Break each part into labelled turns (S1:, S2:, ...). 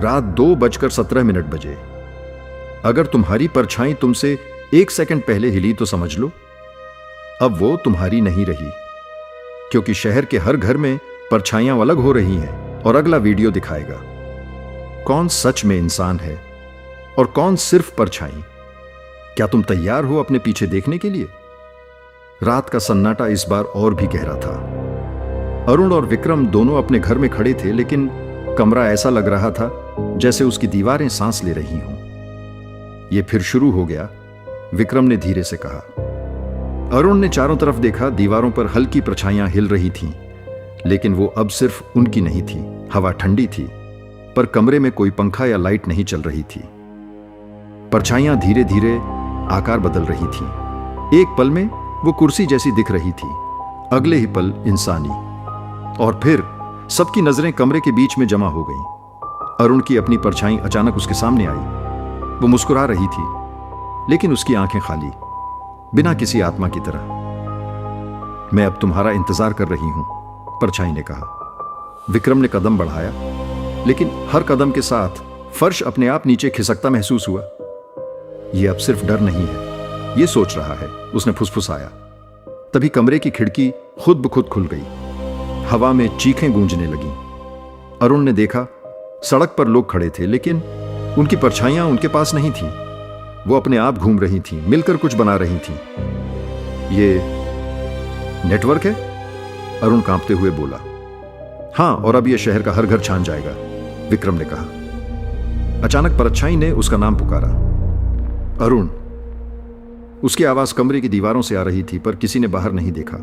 S1: रात 2:17 बजे। अगर तुम्हारी परछाई तुमसे 1 सेकंड पहले हिली तो समझ लो अब वो तुम्हारी नहीं रही, क्योंकि शहर के हर घर में परछाइयां अलग हो रही हैं और अगला वीडियो दिखाएगा कौन सच में इंसान है और कौन सिर्फ परछाई। क्या तुम तैयार हो अपने पीछे देखने के लिए? रात का सन्नाटा इस बार और भी गहरा था। अरुण और विक्रम दोनों अपने घर में खड़े थे, लेकिन कमरा ऐसा लग रहा था जैसे उसकी दीवारें सांस ले रही हों। यह फिर शुरू हो गया, विक्रम ने धीरे से कहा। अरुण ने चारों तरफ देखा। दीवारों पर हल्की परछाइयां हिल रही थीं, लेकिन वो अब सिर्फ उनकी नहीं थी। हवा ठंडी थी, पर कमरे में कोई पंखा या लाइट नहीं चल रही थी। परछाइयां धीरे धीरे आकार बदल रही थीं। एक पल में वो कुर्सी जैसी दिख रही थी, अगले ही पल इंसानी, और फिर सबकी नजरें कमरे के बीच में जमा हो गईं। अरुण की अपनी परछाई अचानक उसके सामने आई। वो मुस्कुरा रही थी, लेकिन उसकी आंखें खाली, बिना किसी आत्मा की तरह। मैं अब तुम्हारा इंतजार कर रही हूं, परछाई ने कहा। विक्रम ने कदम बढ़ाया, लेकिन हर कदम के साथ फर्श अपने आप नीचे खिसकता महसूस हुआ। यह अब सिर्फ डर नहीं है, यह सोच रहा है, उसने फुसफुसाया। तभी कमरे की खिड़की खुद ब खुद खुल गई। हवा में चीखें गूंजने लगीं। अरुण ने देखा सड़क पर लोग खड़े थे, लेकिन उनकी परछाइयां उनके पास नहीं थीं। वो अपने आप घूम रही थीं, मिलकर कुछ बना रही थीं। ये नेटवर्क है? अरुण कांपते हुए बोला। हां, और अब यह शहर का हर घर छान जाएगा, विक्रम ने कहा। अचानक परछाई ने उसका नाम पुकारा, अरुण। उसकी आवाज कमरे की दीवारों से आ रही थी, पर किसी ने बाहर नहीं देखा।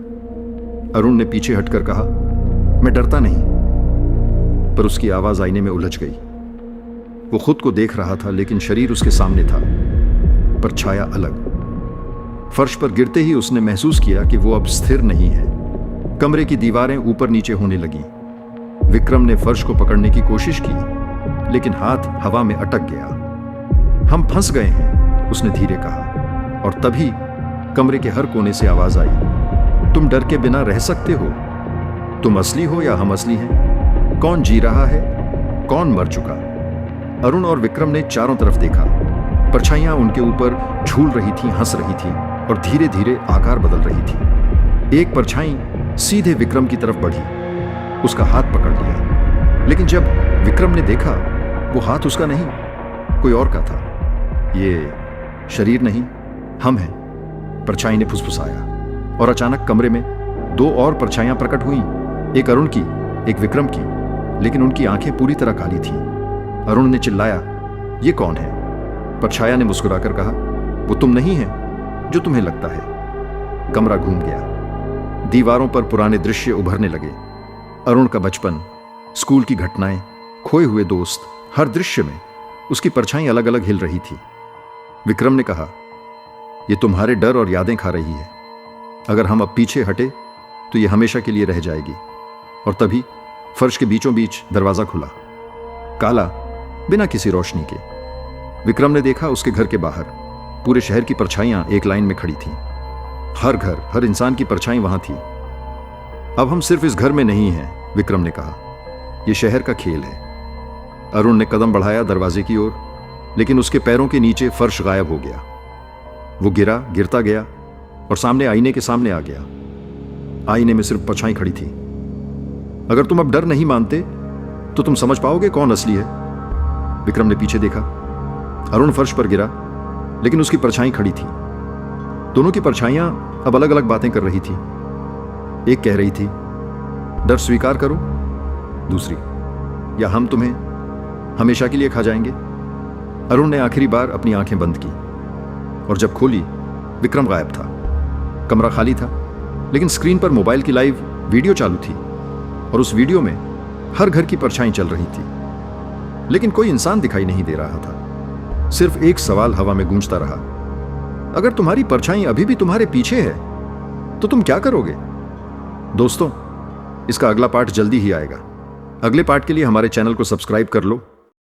S1: अरुण ने पीछे हटकर कहा, मैं डरता नहीं। पर उसकी आवाज आईने में उलझ गई। वो खुद को देख रहा था, लेकिन शरीर उसके सामने था, पर छाया अलग। फर्श पर गिरते ही उसने महसूस किया कि वो अब स्थिर नहीं है। कमरे की दीवारें ऊपर नीचे होने लगीं। विक्रम ने फर्श को पकड़ने की कोशिश की, लेकिन हाथ हवा में अटक गया। हम फंस गए हैं, उसने धीरे कहा। और तभी कमरे के हर कोने से आवाज आई, तुम डर के बिना रह सकते हो? तुम असली हो या हम असली हैं? कौन जी रहा है, कौन मर चुका? अरुण और विक्रम ने चारों तरफ देखा। परछाइयां उनके ऊपर झूल रही थीं, हंस रही थीं और धीरे धीरे आकार बदल रही थी। एक परछाई सीधे विक्रम की तरफ बढ़ी, उसका हाथ पकड़ लिया। लेकिन जब विक्रम ने देखा, वो हाथ उसका नहीं, कोई और का था। ये शरीर नहीं, हम हैं, परछाई ने फुसफुसाया। और अचानक कमरे में 2 और परछाइयां प्रकट हुईं, एक अरुण की, एक विक्रम की, लेकिन उनकी आंखें पूरी तरह काली थीं। अरुण ने चिल्लाया, ये कौन है? परछाया ने मुस्कुराकर कहा, वो तुम नहीं है जो तुम्हें लगता है। कमरा घूम गया। दीवारों पर पुराने दृश्य उभरने लगे। अरुण का बचपन, स्कूल की घटनाएं, खोए हुए दोस्त, हर दृश्य में उसकी परछाई अलग अलग हिल रही थी। विक्रम ने कहा, ये तुम्हारे डर और यादें खा रही है। अगर हम अब पीछे हटे तो ये हमेशा के लिए रह जाएगी। और तभी फर्श के बीचों बीच दरवाजा खुला, काला, बिना किसी रोशनी के। विक्रम ने देखा उसके घर के बाहर पूरे शहर की परछाइयां एक लाइन में खड़ी थीं। हर घर, हर इंसान की परछाई वहां थी। अब हम सिर्फ इस घर में नहीं हैं, विक्रम ने कहा, यह शहर का खेल है। अरुण ने कदम बढ़ाया दरवाजे की ओर, लेकिन उसके पैरों के नीचे फर्श गायब हो गया। वो गिरता गया और सामने आईने के सामने आ गया। आईने में सिर्फ परछाई खड़ी थी। अगर तुम अब डर नहीं मानते तो तुम समझ पाओगे कौन असली है। विक्रम ने पीछे देखा। अरुण फर्श पर गिरा, लेकिन उसकी परछाई खड़ी थी। दोनों की परछाइयां अब अलग अलग बातें कर रही थी। एक कह रही थी, डर स्वीकार करो। दूसरी, या हम तुम्हें हमेशा के लिए खा जाएंगे। अरुण ने आखिरी बार अपनी आंखें बंद की, और जब खोली, विक्रम गायब था। कमरा खाली था, लेकिन स्क्रीन पर मोबाइल की लाइव वीडियो चालू थी, और उस वीडियो में हर घर की परछाई चल रही थी, लेकिन कोई इंसान दिखाई नहीं दे रहा था। सिर्फ एक सवाल हवा में गूंजता रहा, अगर तुम्हारी परछाई अभी भी तुम्हारे पीछे है तो तुम क्या करोगे? दोस्तों, इसका अगला पार्ट जल्दी ही आएगा। अगले पार्ट के लिए हमारे चैनल को सब्सक्राइब कर लो